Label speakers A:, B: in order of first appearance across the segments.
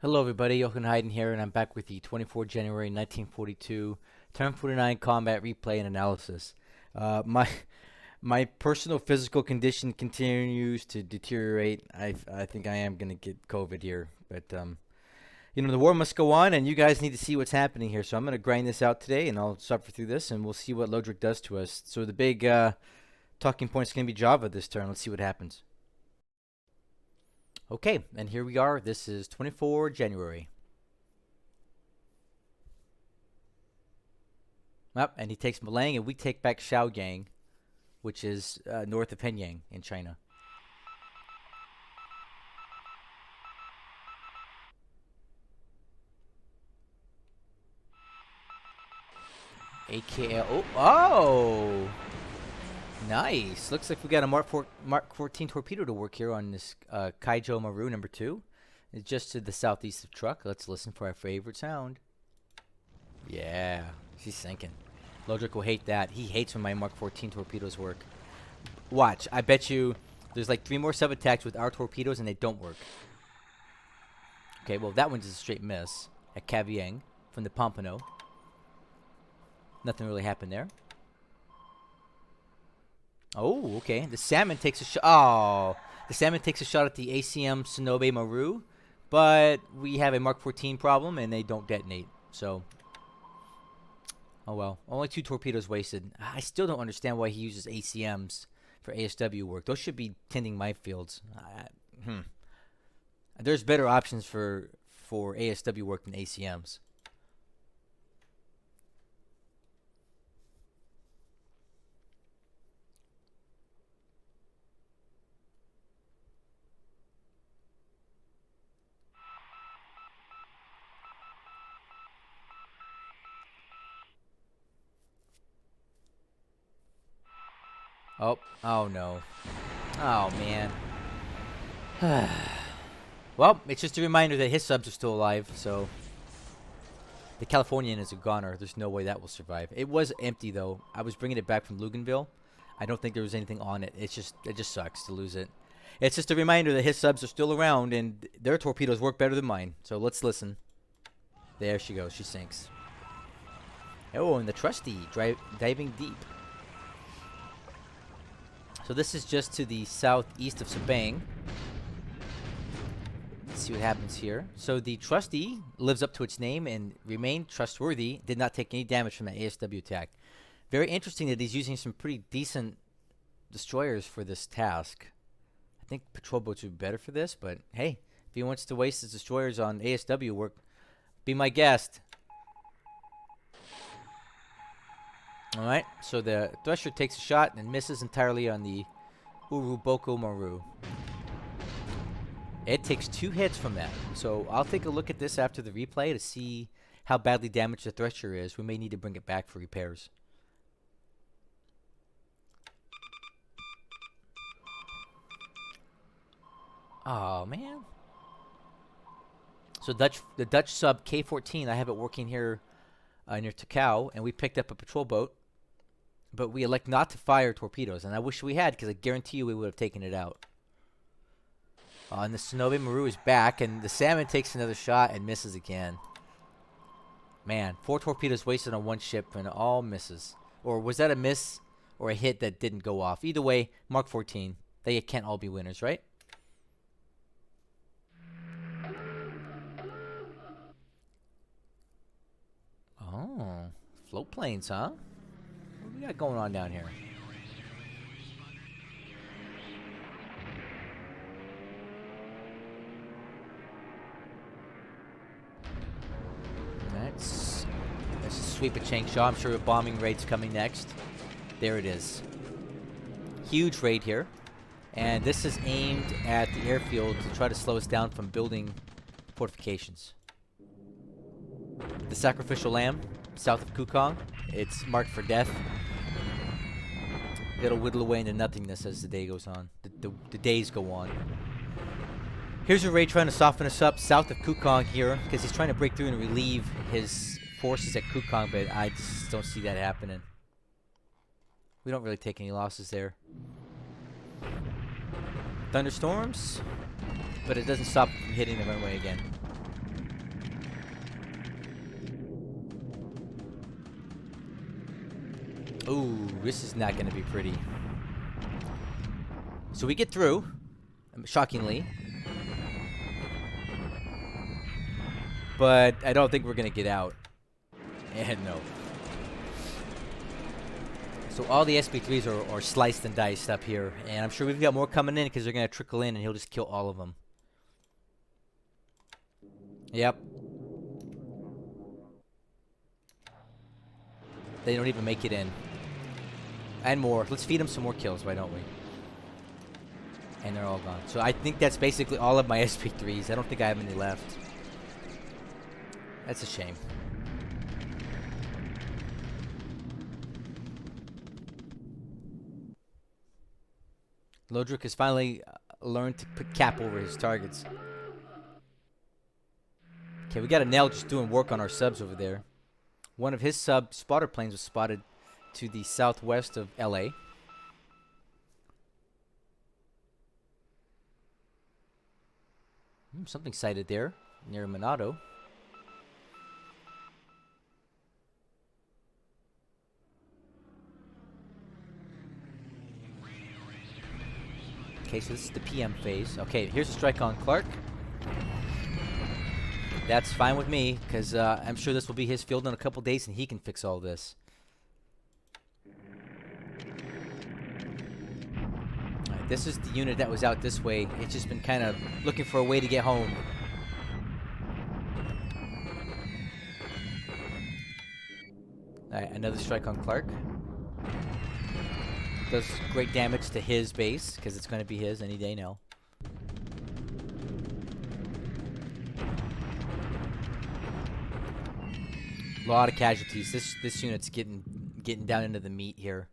A: Hello everybody, Heiden here, and I'm back with the 24 January 1942 Turn 49 combat replay and analysis. My personal physical condition continues to deteriorate. I think I am gonna get COVID here, but the war must go on, and you guys need to see what's happening here. So I'm gonna grind this out today, and I'll suffer through this, and we'll see what Lodrik does to us. So the big talking point is gonna be Java this turn. Let's see what happens. Okay, and here we are. This is 24 January. Yep, and he takes Malang, and we take back Shaogang, which is north of Henyang in China. AKL. Oh! Nice. Looks like we got a Mark 14 torpedo to work here on this Kaijo Maru number 2. It's just to the southeast of Truk. Let's listen for our favorite sound. Yeah, she's sinking. Lodrik will hate that. He hates when my Mark 14 torpedoes work. Watch. I bet you there's like 3 more sub-attacks with our torpedoes and they don't work. Okay, well that one's a straight miss at Hvalfjörður from the Pompano. Nothing really happened there. Oh, okay. The salmon takes a shot. Oh, the salmon takes a shot at the ACM Sonobe Maru, but we have a Mark 14 problem, and they don't detonate. So, oh well. Only 2 torpedoes wasted. I still don't understand why he uses ACMs for ASW work. Those should be tending minefields. There's better options for ASW work than ACMs. Oh no. Oh man. Well, it's just a reminder that his subs are still alive, so the Californian is a goner. There's no way that will survive. It was empty though. I was bringing it back from Luganville. I don't think there was anything on it. It just sucks to lose it. It's just a reminder that his subs are still around and their torpedoes work better than mine. So let's listen. There she goes. She sinks. Oh, and the Trusty diving deep. So this is just to the southeast of Subang. Let's see what happens here. So the Trusty lives up to its name and remained trustworthy. Did not take any damage from that ASW attack. Very interesting that he's using some pretty decent destroyers for this task. I think patrol boats would be better for this, but hey, if he wants to waste his destroyers on ASW work, be my guest. Alright, so the Thresher takes a shot and misses entirely on the Uruboko Maru. It takes 2 hits from that. So I'll take a look at this after the replay to see how badly damaged the Thresher is. We may need to bring it back for repairs. Oh man. So the Dutch sub K-14, I have it working here near Takao, and we picked up a patrol boat. But we elect not to fire torpedoes, and I wish we had, because I guarantee you we would have taken it out. And the Sonobe Maru is back, and the salmon takes another shot and misses again. Man, 4 torpedoes wasted on 1 ship, and it all misses. Or was that a miss or a hit that didn't go off? Either way, Mark 14. They can't all be winners, right? Oh, float planes, huh? What do we got going on down here? Let's sweep a Changsha. I'm sure a bombing raid's coming next. There it is. Huge raid here. And this is aimed at the airfield to try to slow us down from building fortifications. The Sacrificial Lamb, south of Kukong. It's marked for death. It'll whittle away into nothingness as the day goes on. The days go on. Here's a raid trying to soften us up south of Kukong here, because he's trying to break through and relieve his forces at Kukong, but I just don't see that happening. We don't really take any losses there. Thunderstorms, but it doesn't stop from hitting the runway again. Ooh, this is not going to be pretty. So we get through, shockingly. But I don't think we're going to get out. And no. So all the SP3s are sliced and diced up here. And I'm sure we've got more coming in because they're going to trickle in and he'll just kill all of them. Yep. They don't even make it in. And more. Let's feed them some more kills, why don't we? And they're all gone. So I think that's basically all of my SP3s. I don't think I have any left. That's a shame. Lodrik has finally learned to put cap over his targets. Okay, we got a Nell just doing work on our subs over there. One of his sub spotter planes was spotted to the southwest of LA. Something sighted there near Monado. Okay, so this is the PM phase. Okay, here's a strike on Clark. That's fine with me, because I'm sure this will be his field in a couple days, and he can fix all this. Alright, this is the unit that was out this way. It's just been kind of looking for a way to get home. Alright, another strike on Clark. Does great damage to his base, because it's going to be his any day now. A lot of casualties. This unit's getting down into the meat here.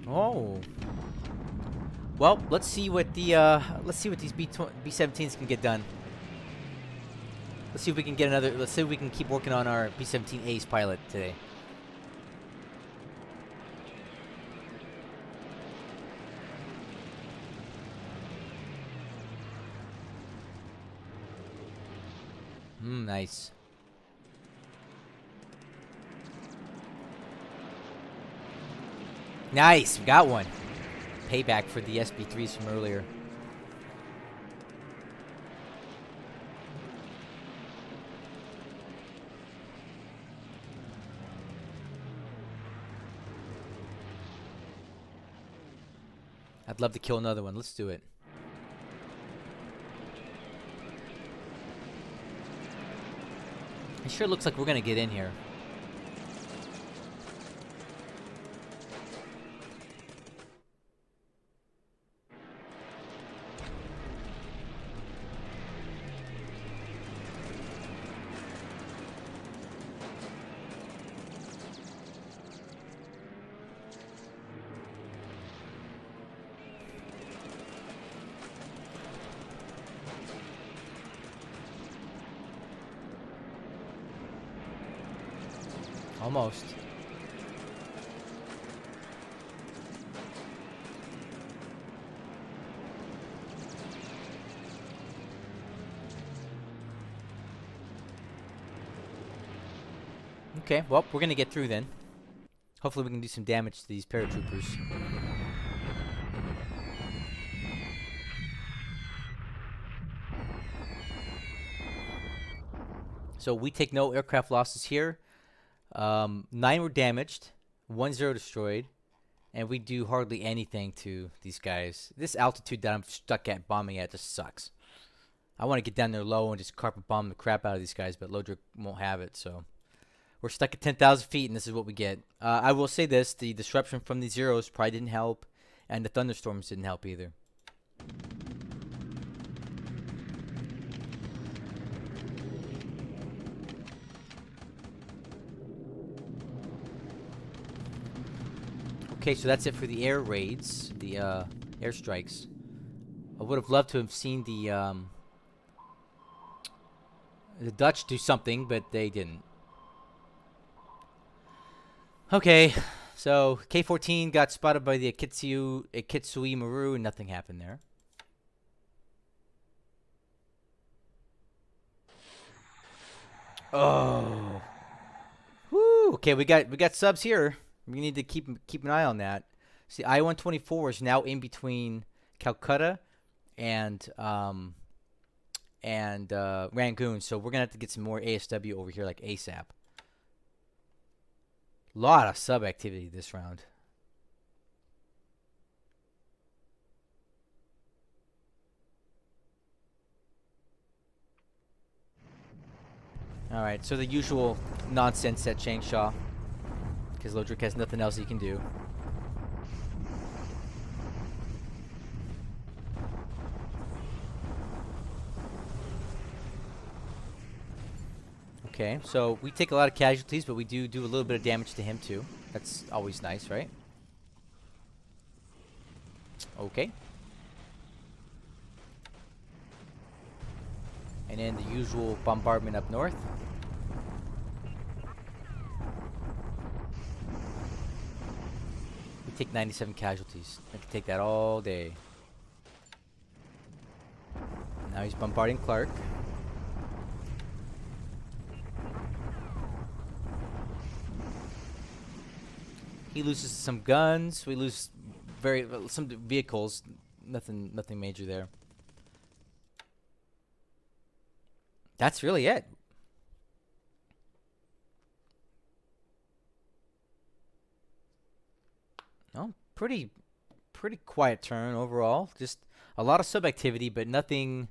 A: Oh. Well, let's see what these B-17s can get done. Let's see if we can get another. Let's see if we can keep working on our B-17 Ace pilot today. Nice. Nice, we got one. Payback for the SB3s from earlier. I'd love to kill another one. Let's do it. It sure looks like we're gonna get in here. Almost. Okay, well, we're gonna get through then. Hopefully we can do some damage to these paratroopers. So we take no aircraft losses here. 9 were damaged, 1-0 destroyed, and we do hardly anything to these guys. This altitude that I'm stuck at bombing at just sucks. I want to get down there low and just carpet bomb the crap out of these guys, but Lodrik won't have it, so we're stuck at 10,000 feet, and this is what we get. I will say this, the disruption from the zeros probably didn't help, and the thunderstorms didn't help either. Okay, so that's it for the air raids, the airstrikes. I would have loved to have seen the Dutch do something, but they didn't. Okay, so K-14 got spotted by the Akitsui Maru, and nothing happened there. Oh. Woo. Okay, we got subs here. We need to keep an eye on that. See, I-124 is now in between Calcutta and Rangoon, so we're gonna have to get some more ASW over here like ASAP. Lot of sub activity this round. All right, so the usual nonsense at Changsha, because Lodrik has nothing else he can do. Okay, so we take a lot of casualties, but we do a little bit of damage to him too. That's always nice, right? Okay. And then the usual bombardment up north. We take 97 casualties. I can take that all day. Now he's bombarding Clark. He loses some guns. We lose some vehicles. Nothing major there. That's really it. Oh, pretty quiet turn overall. Just a lot of sub activity, but nothing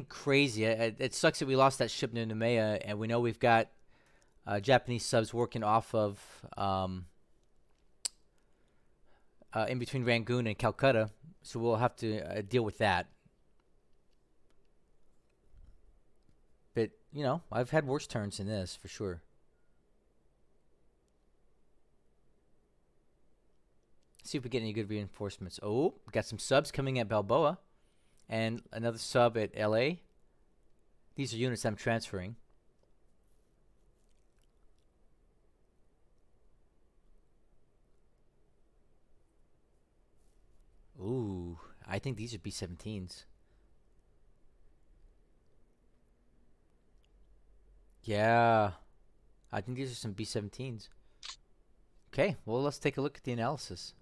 A: crazy. It sucks that we lost that ship near Noumea, and we know we've got Japanese subs working off of in between Rangoon and Calcutta, so we'll have to deal with that. But, you know, I've had worse turns than this, for sure. See if we get any good reinforcements. Oh, we got some subs coming at Balboa. And another sub at LA. These are units I'm transferring. Ooh, I think these are B-17s. Yeah, I think these are some B-17s. Okay, well, let's take a look at the analysis.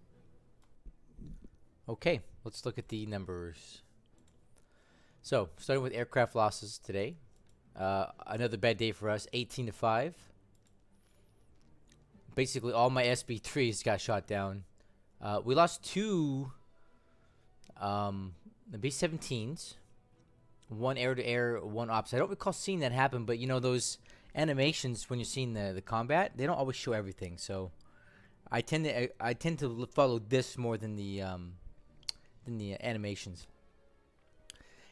A: Okay, let's look at the numbers. So, starting with aircraft losses today. Another bad day for us, 18-5. Basically, all my SB-3s got shot down. We lost two the B-17s. One air-to-air, one ops. I don't recall seeing that happen, but you know those animations when you're seeing the combat, they don't always show everything. So I tend to follow this more than the animations.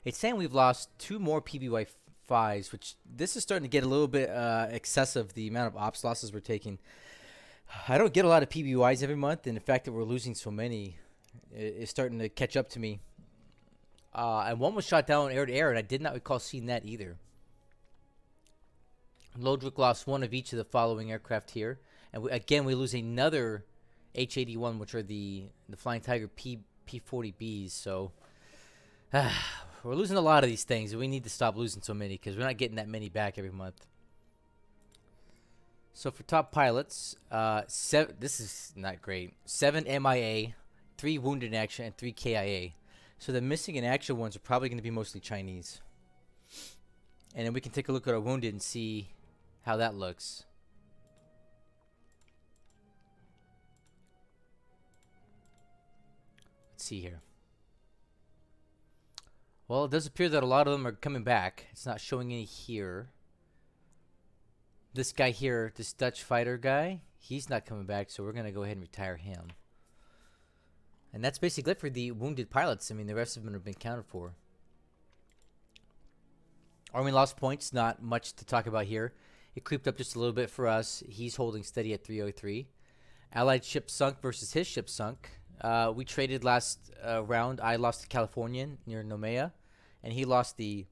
A: It's saying we've lost two more PBY-5s, which this is starting to get a little bit excessive, the amount of ops losses we're taking. I don't get a lot of PBYs every month, and the fact that we're losing so many is starting to catch up to me. And one was shot down air-to-air, and I did not recall seeing that either. Lodrik lost one of each of the following aircraft here. And again, we lose another H-81, which are the Flying Tiger P-40Bs. So we're losing a lot of these things, and we need to stop losing so many because we're not getting that many back every month. So for top pilots, this is not great. 7 MIA, 3 wounded in action, and 3 KIA. So the missing in action ones are probably going to be mostly Chinese. And then we can take a look at our wounded and see how that looks. Let's see here. Well, it does appear that a lot of them are coming back. It's not showing any here. This guy here, this Dutch fighter guy, he's not coming back, so we're going to go ahead and retire him. And that's basically it for the wounded pilots. I mean, the rest of them have been accounted for. Army lost points, not much to talk about here. It creeped up just a little bit for us. He's holding steady at 303. Allied ship sunk versus his ship sunk. We traded last round. I lost the Californian near Noumea, and he lost the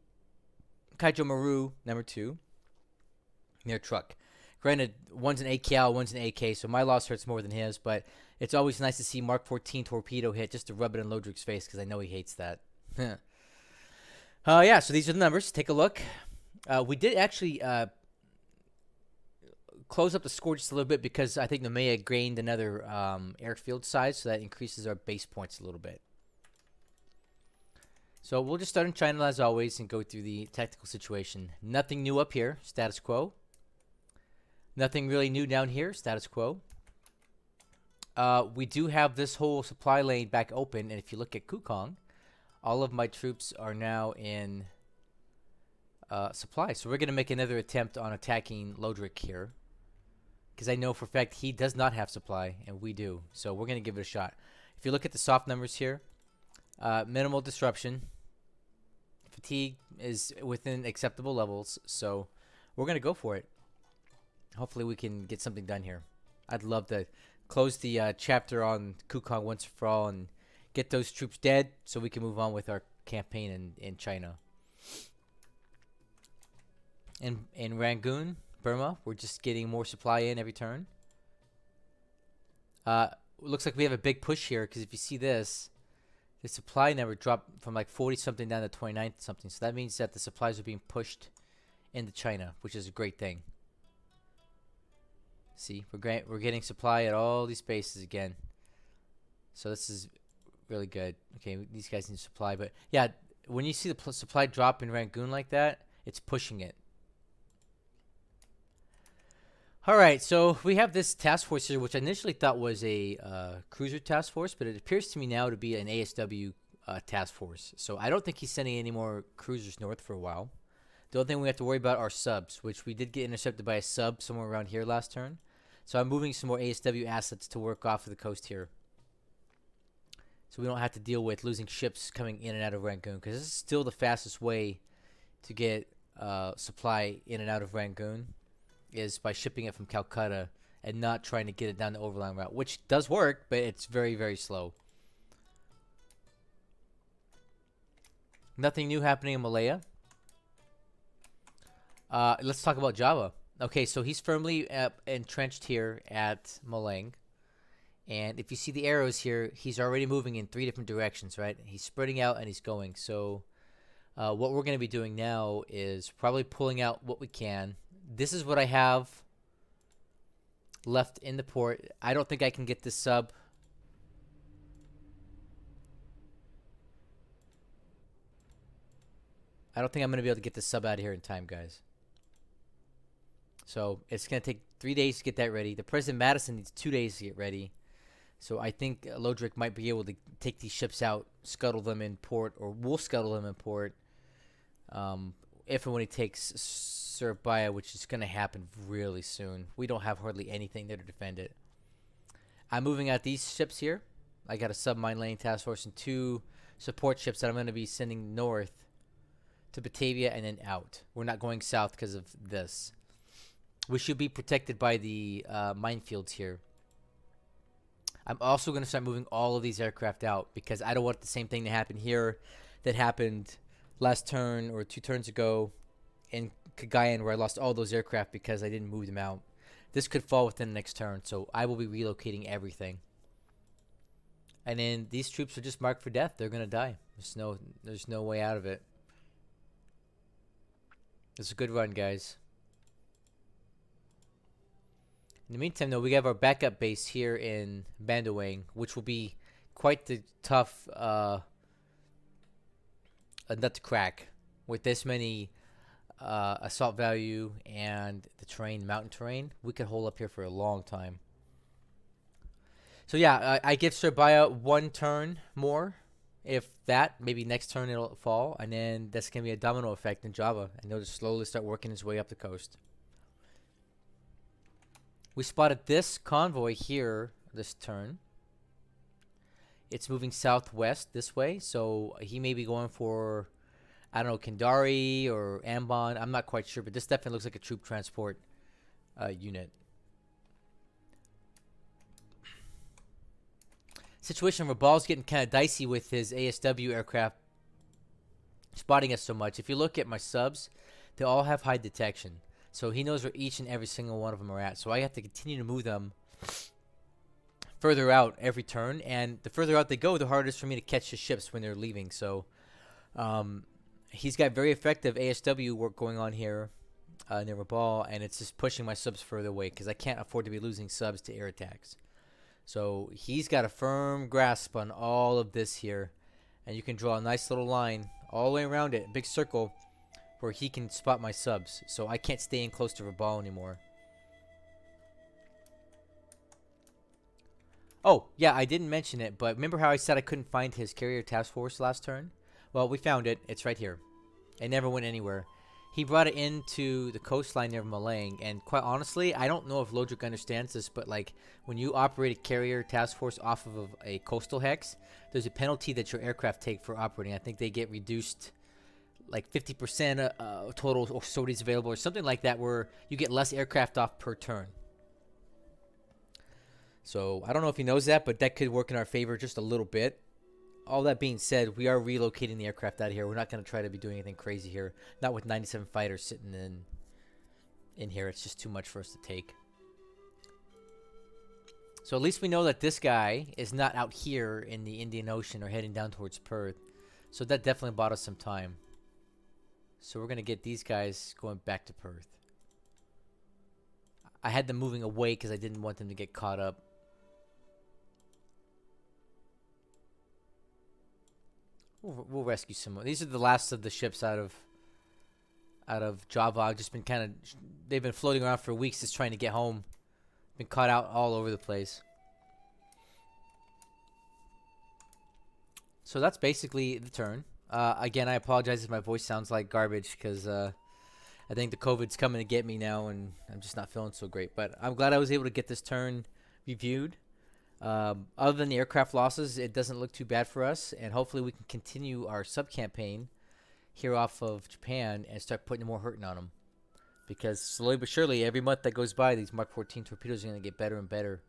A: Kaijo Maru #2 near Truck. Granted, one's an AKL, one's an AK, so my loss hurts more than his, but it's always nice to see Mark 14 torpedo hit just to rub it in Lodrik's face because I know he hates that. Yeah, so these are the numbers. Take a look. We did actually close up the score just a little bit because I think Nomea gained another airfield size, so that increases our base points a little bit. So we'll just start in China as always and go through the tactical situation. Nothing new up here, status quo. Nothing really new down here, status quo. We do have this whole supply lane back open, and if you look at Kukong, all of my troops are now in supply. So we're going to make another attempt on attacking Lodrik here, because I know for a fact he does not have supply, and we do. So we're going to give it a shot. If you look at the soft numbers here, minimal disruption. Fatigue is within acceptable levels, so we're going to go for it. Hopefully we can get something done here. I'd love to close the chapter on Kukong once and for all and get those troops dead so we can move on with our campaign in China. In Rangoon, Burma, we're just getting more supply in every turn. Looks like we have a big push here because if you see this, the supply number dropped from like 40 something down to 29 something. So that means that the supplies are being pushed into China, which is a great thing. See, we're getting supply at all these bases again. So this is really good. Okay, these guys need supply, but yeah, when you see the supply drop in Rangoon like that, it's pushing it. All right, so we have this task force here, which I initially thought was a cruiser task force, but it appears to me now to be an ASW task force. So I don't think he's sending any more cruisers north for a while. The only thing we have to worry about are subs, which we did get intercepted by a sub somewhere around here last turn. So I'm moving some more ASW assets to work off of the coast here, so we don't have to deal with losing ships coming in and out of Rangoon, because this is still the fastest way to get supply in and out of Rangoon, is by shipping it from Calcutta and not trying to get it down the overland route, which does work, but it's very, very slow. Nothing new happening in Malaya. Let's talk about Java. Okay, so he's firmly entrenched here at Malang. And if you see the arrows here, he's already moving in 3 different directions, right? He's spreading out and he's going. So what we're going to be doing now is probably pulling out what we can. This is what I have left in the port. I don't think I can get this sub. I don't think I'm going to be able to get this sub out of here in time, guys. So it's going to take 3 days to get that ready. The President Madison needs 2 days to get ready. So I think Lodrik might be able to take these ships out, scuttle them in port, or we'll scuttle them in port if and when he takes Surabaya, which is going to happen really soon. We don't have hardly anything there to defend it. I'm moving out these ships here. I got a submarine lane task force and 2 support ships that I'm going to be sending north to Batavia and then out. We're not going south because of this. We should be protected by the minefields here. I'm also going to start moving all of these aircraft out because I don't want the same thing to happen here that happened last turn or 2 turns ago in Cagayan, where I lost all those aircraft because I didn't move them out. This could fall within the next turn, so I will be relocating everything. And then these troops are just marked for death. They're going to die. There's no way out of it. It's a good run, guys. In the meantime, though, we have our backup base here in Bandawang, which will be quite the tough nut to crack with this many assault value and the terrain, mountain terrain. We could hold up here for a long time. So yeah, I give Surabaya 1 turn more. If that, maybe next turn it'll fall, and then that's going to be a domino effect in Java, and they'll just slowly start working its way up the coast. We spotted this convoy here this turn. It's moving southwest this way, so he may be going for, I don't know, Kendari or Ambon. I'm not quite sure, but this definitely looks like a troop transport unit. Situation Rabal's getting kind of dicey with his ASW aircraft spotting us so much. If you look at my subs, they all have high detection. So he knows where each and every single one of them are at. So I have to continue to move them further out every turn. And the further out they go, the harder it is for me to catch the ships when they're leaving. So He's got very effective ASW work going on here near Rabaul, and it's just pushing my subs further away because I can't afford to be losing subs to air attacks. So he's got a firm grasp on all of this here, and you can draw a nice little line all the way around it, a big circle, where he can spot my subs. So I can't stay in close to Rabaul anymore. Oh, yeah, I didn't mention it, but remember how I said I couldn't find his carrier task force last turn? Well, we found it. It's right here. It never went anywhere. He brought it into the coastline near Malang, and quite honestly, I don't know if Lodrik understands this, but like when you operate a carrier task force off of a coastal hex, there's a penalty that your aircraft take for operating. I think they get reduced like 50% total sorties available or something like that, where you get less aircraft off per turn. So I don't know if he knows that, but that could work in our favor just a little bit. All that being said, we are relocating the aircraft out of here. We're not going to try to be doing anything crazy here. Not with 97 fighters sitting in here. It's just too much for us to take. So at least we know that this guy is not out here in the Indian Ocean or heading down towards Perth. So that definitely bought us some time. So we're going to get these guys going back to Perth. I had them moving away because I didn't want them to get caught up. We'll rescue some more. These are the last of the ships out of Java. I've just been they've been floating around for weeks just trying to get home. Been caught out all over the place. So that's basically the turn. Again, I apologize if my voice sounds like garbage because I think the COVID's coming to get me now and I'm just not feeling so great. But I'm glad I was able to get this turn reviewed. Other than the aircraft losses, it doesn't look too bad for us, and hopefully we can continue our sub-campaign here off of Japan and start putting more hurting on them. Because slowly but surely, every month that goes by, these Mark 14 torpedoes are going to get better and better,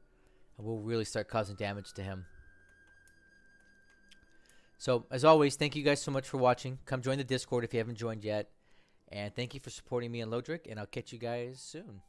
A: and we'll really start causing damage to him. So, as always, thank you guys so much for watching. Come join the Discord if you haven't joined yet, and thank you for supporting me and Lodrik, and I'll catch you guys soon.